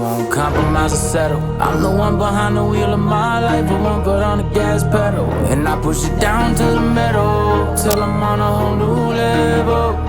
won't compromise or settle. I'm the one behind the wheel of my life, I won't put on the gas pedal. And I push it down to the metal, till I'm on a whole new level.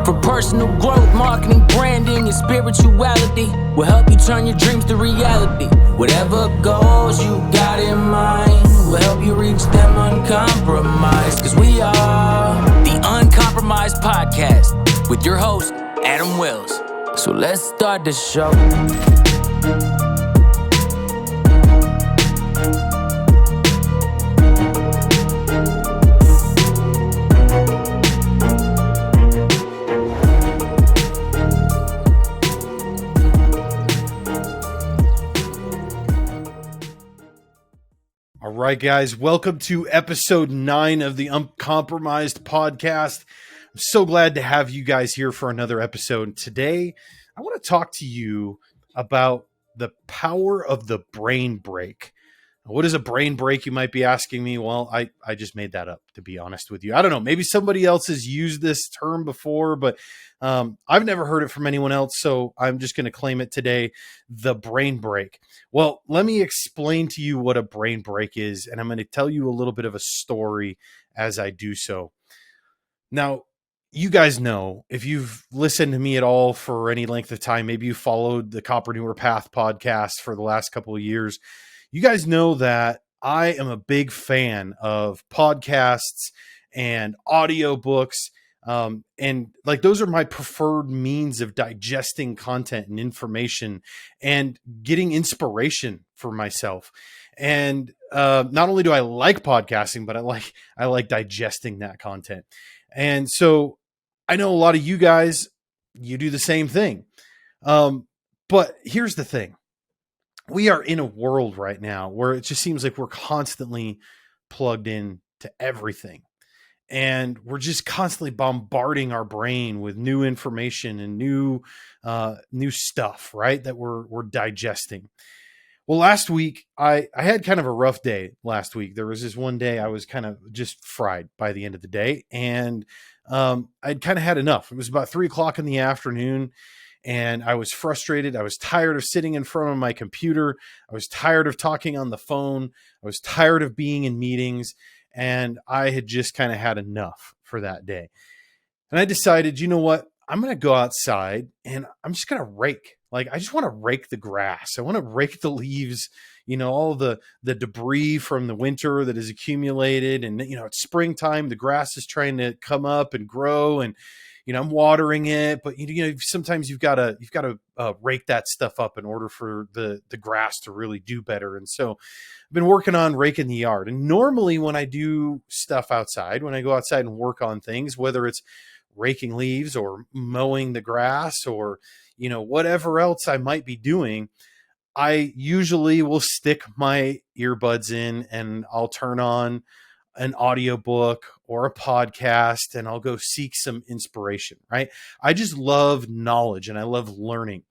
For personal growth, marketing, branding, and spirituality will help you turn your dreams to reality. Whatever goals you got in mind will help you reach them uncompromised. Cause we are the Uncompromised Podcast with your host, Adam Wells. So let's start the show. All right, guys, welcome to episode 9 of the Uncompromised Podcast. I'm so glad to have you guys here for another episode. Today, I want to talk to you about the power of the brain break. What is a brain break, you might be asking me? Well, I just made that up, to be honest with you. I don't know. Maybe somebody else has used this term before, but I've never heard it from anyone else, so I'm just going to claim it today, the brain break. Well, let me explain to you what a brain break is, and I'm going to tell you a little bit of a story as I do so. Now, you guys know, if you've listened to me at all for any length of time, maybe you followed the Copreneur Path podcast for the last couple of years, you guys know that I am a big fan of podcasts and audiobooks. And like, those are my preferred means of digesting content and information and getting inspiration for myself. And not only do I like podcasting, but I like digesting that content. And so I know a lot of you guys, you do the same thing. But here's the thing. We are in a world right now where it just seems like we're constantly plugged in to everything. And we're just constantly bombarding our brain with new information and new stuff, right? That we're digesting. Well, last week, I had kind of a rough day last week. There was this one day I was kind of just fried by the end of the day. And I'd kind of had enough. It was about 3:00 in the afternoon. And I was frustrated. I was tired of sitting in front of my computer. I was tired of talking on the phone. I was tired of being in meetings. And I had just kind of had enough for that day. And I decided, you know what? I'm going to go outside and I'm just going to rake. Like, I just want to rake the grass. I want to rake the leaves, all the debris from the winter that is accumulated. And, it's springtime. The grass is trying to come up and grow. And, I'm watering it, but sometimes you've got to rake that stuff up in order for the grass to really do better. And so I've been working on raking the yard. And normally when I do stuff outside, when I go outside and work on things, whether it's raking leaves or mowing the grass or, whatever else I might be doing, I usually will stick my earbuds in and I'll turn on an audiobook or a podcast and I'll go seek some inspiration, right? I just love knowledge and I love learning.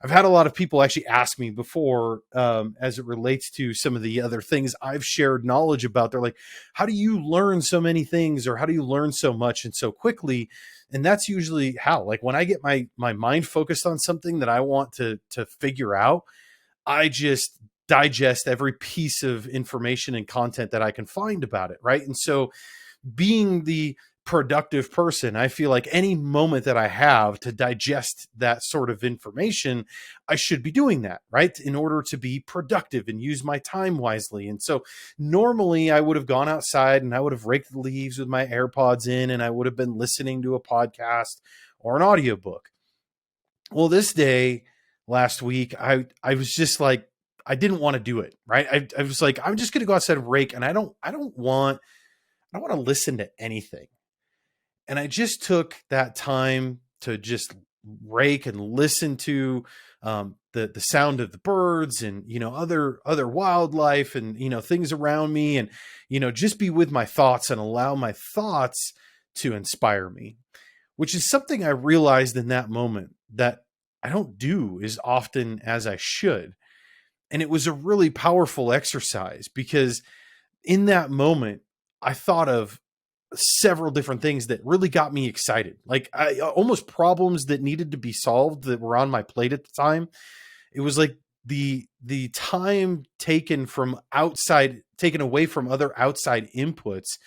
I've had a lot of people actually ask me before, as it relates to some of the other things I've shared knowledge about. They're like, how do you learn so many things, or how do you learn so much and so quickly? And that's usually how, like, when I get my mind focused on something that I want to figure out, I just digest every piece of information and content that I can find about it. Right. And so being the productive person, I feel like any moment that I have to digest that sort of information, I should be doing that, right? In order to be productive and use my time wisely. And so normally I would have gone outside and I would have raked the leaves with my AirPods in and I would have been listening to a podcast or an audiobook. Well, this day last week, I was just like, I didn't want to do it, right? I was like, I'm just going to go outside and rake, and I don't want to listen to anything. And I just took that time to just rake and listen to the sound of the birds and, other wildlife and, things around me, and, just be with my thoughts and allow my thoughts to inspire me, which is something I realized in that moment that I don't do as often as I should. And it was a really powerful exercise because in that moment, I thought of several different things that really got me excited. Like almost problems that needed to be solved that were on my plate at the time. it was like the time taken away from other outside inputs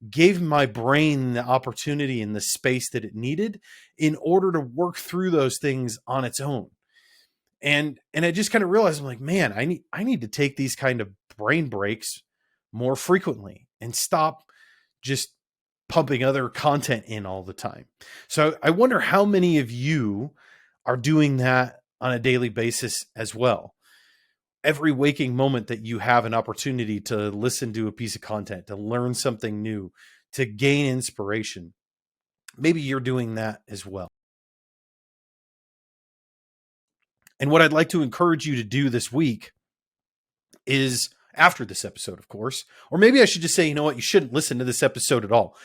gave my brain the opportunity and the space that it needed in order to work through those things on its own. And I just kind of realized, I'm like, man, I need to take these kind of brain breaks more frequently and stop just pumping other content in all the time. So I wonder how many of you are doing that on a daily basis as well. Every waking moment that you have an opportunity to listen to a piece of content, to learn something new, to gain inspiration, maybe you're doing that as well. And what I'd like to encourage you to do this week is, after this episode, of course, or maybe I should just say, you know what, you shouldn't listen to this episode at all.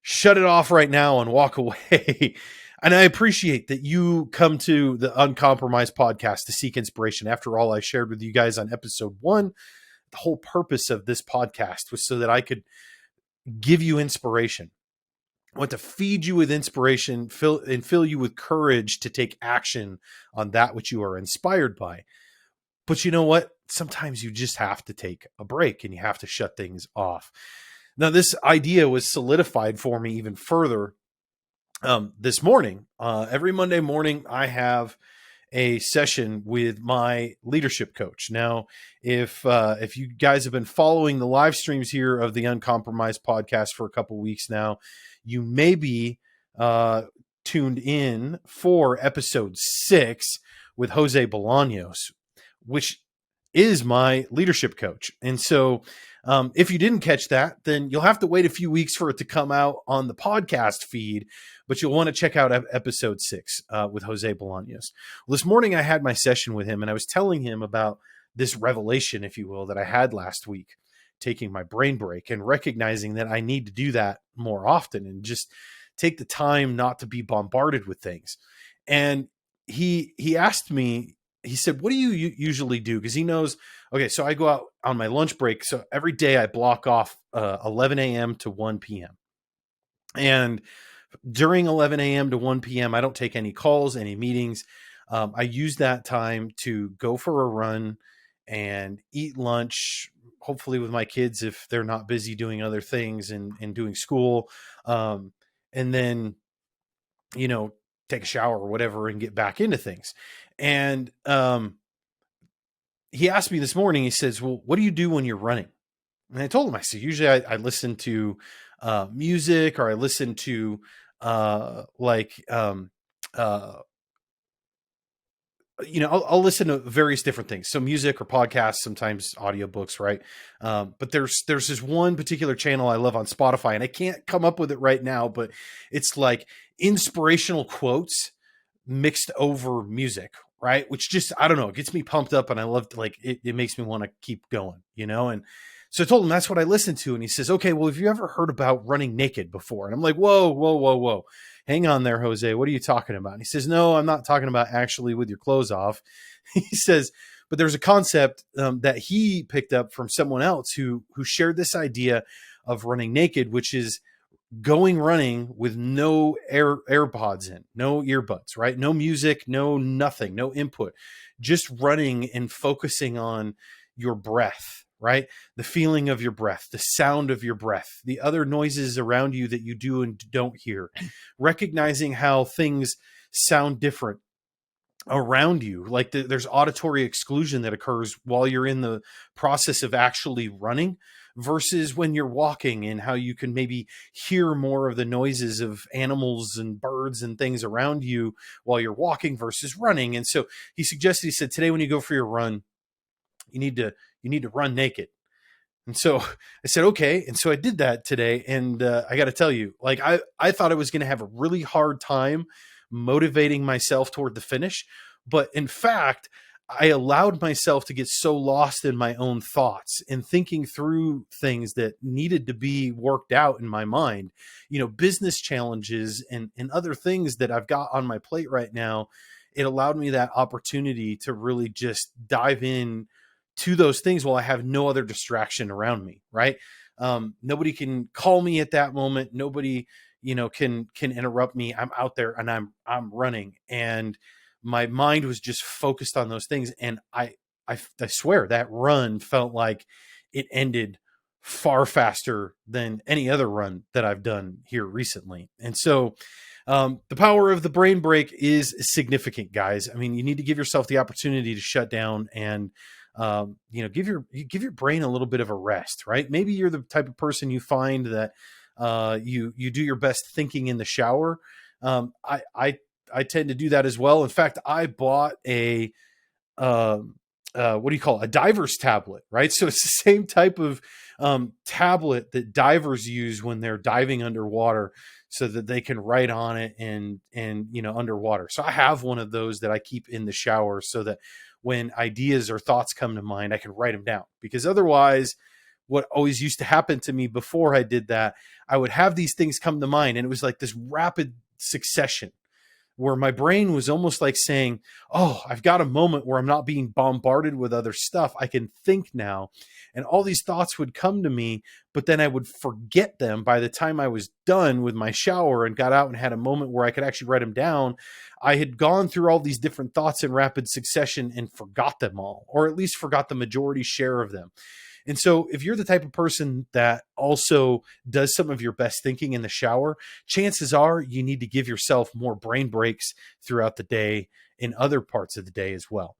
Shut it off right now and walk away. And I appreciate that you come to the Uncompromised podcast to seek inspiration. After all, I shared with you guys on episode 1, the whole purpose of this podcast was so that I could give you inspiration. I want to feed you with inspiration, fill you with courage to take action on that which you are inspired by. But you know what? Sometimes you just have to take a break and you have to shut things off. Now, this idea was solidified for me even further this morning. Every Monday morning, I have a session with my leadership coach. Now, if you guys have been following the live streams here of the Uncompromised podcast for a couple weeks now, you may be tuned in for episode 6 with Jose Bolaños, which is my leadership coach. And so if you didn't catch that, then you'll have to wait a few weeks for it to come out on the podcast feed, but you'll want to check out episode 6 with Jose Bolaños. Well, this morning I had my session with him and I was telling him about this revelation, if you will, that I had last week, taking my brain break and recognizing that I need to do that more often and just take the time not to be bombarded with things. And he asked me, he said, what do you usually do? Because he knows, okay, so I go out on my lunch break. So every day I block off 11 a.m. to 1 p.m. And during 11 a.m. to 1 p.m., I don't take any calls, any meetings. I use that time to go for a run and eat lunch, hopefully with my kids if they're not busy doing other things and doing school. And then, you know, take a shower or whatever and get back into things. And he asked me this morning, he says, well, what do you do when you're running? And I told him, I said, usually I listen to music, or I listen to you know, I'll listen to various different things. So music or podcasts, sometimes audiobooks, right? But there's this one particular channel I love on Spotify, and I can't come up with it right now, but it's like inspirational quotes mixed over music, right? Which just, I don't know, it gets me pumped up, and I love to, like, it makes me want to keep going, you know? And so I told him that's what I listen to. And he says, okay, well, have you ever heard about running naked before? And I'm like, whoa. Hang on there, Jose. What are you talking about? And he says, no, I'm not talking about actually with your clothes off. He says, but there's a concept that he picked up from someone else who shared this idea of running naked, which is going running with no AirPods in, no earbuds, right? No music, no nothing, no input, just running and focusing on your breath, right? The feeling of your breath, the sound of your breath, the other noises around you that you do and don't hear, recognizing how things sound different around you. Like there's auditory exclusion that occurs while you're in the process of actually running versus when you're walking, and how you can maybe hear more of the noises of animals and birds and things around you while you're walking versus running. And so he suggested, he said, today when you go for your run, you need to run naked. And so I said, okay. And so I did that today. And I got to tell you, like, I thought I was going to have a really hard time motivating myself toward the finish. But in fact, I allowed myself to get so lost in my own thoughts and thinking through things that needed to be worked out in my mind, you know, business challenges and other things that I've got on my plate right now. It allowed me that opportunity to really just dive in to those things while I have no other distraction around me. Right. Nobody can call me at that moment. Nobody, you know, can interrupt me. I'm out there and I'm running, and my mind was just focused on those things. And I swear that run felt like it ended far faster than any other run that I've done here recently. And so the power of the brain break is significant, guys. I mean, you need to give yourself the opportunity to shut down and, give your brain a little bit of a rest, right? Maybe you're the type of person you find that you do your best thinking in the shower. I tend to do that as well. In fact, I bought a what do you call it? A diver's tablet, right? So it's the same type of tablet that divers use when they're diving underwater, so that they can write on it and underwater. So I have one of those that I keep in the shower, so that when ideas or thoughts come to mind, I can write them down. Because otherwise, what always used to happen to me before I did that, I would have these things come to mind, and it was like this rapid succession where my brain was almost like saying, oh, I've got a moment where I'm not being bombarded with other stuff. I can think now. And all these thoughts would come to me, but then I would forget them by the time I was done with my shower and got out and had a moment where I could actually write them down. I had gone through all these different thoughts in rapid succession and forgot them all, or at least forgot the majority share of them. And so if you're the type of person that also does some of your best thinking in the shower, chances are you need to give yourself more brain breaks throughout the day in other parts of the day as well.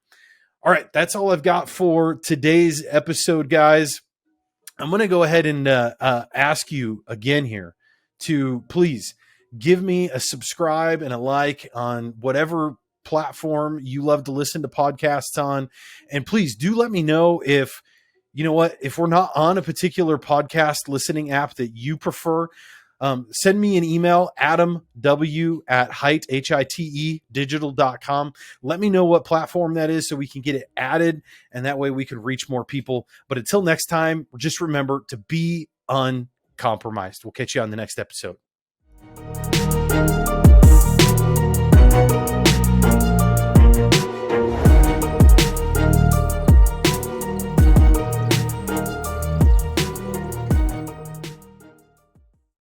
All right, that's all I've got for today's episode, guys. I'm going to go ahead and ask you again here to please give me a subscribe and a like on whatever platform you love to listen to podcasts on. And please do let me know if we're not on a particular podcast listening app that you prefer. Send me an email, adamw@HITE digital.com. Let me know what platform that is so we can get it added, and that way we can reach more people. But until next time, just remember to be uncompromised. We'll catch you on the next episode.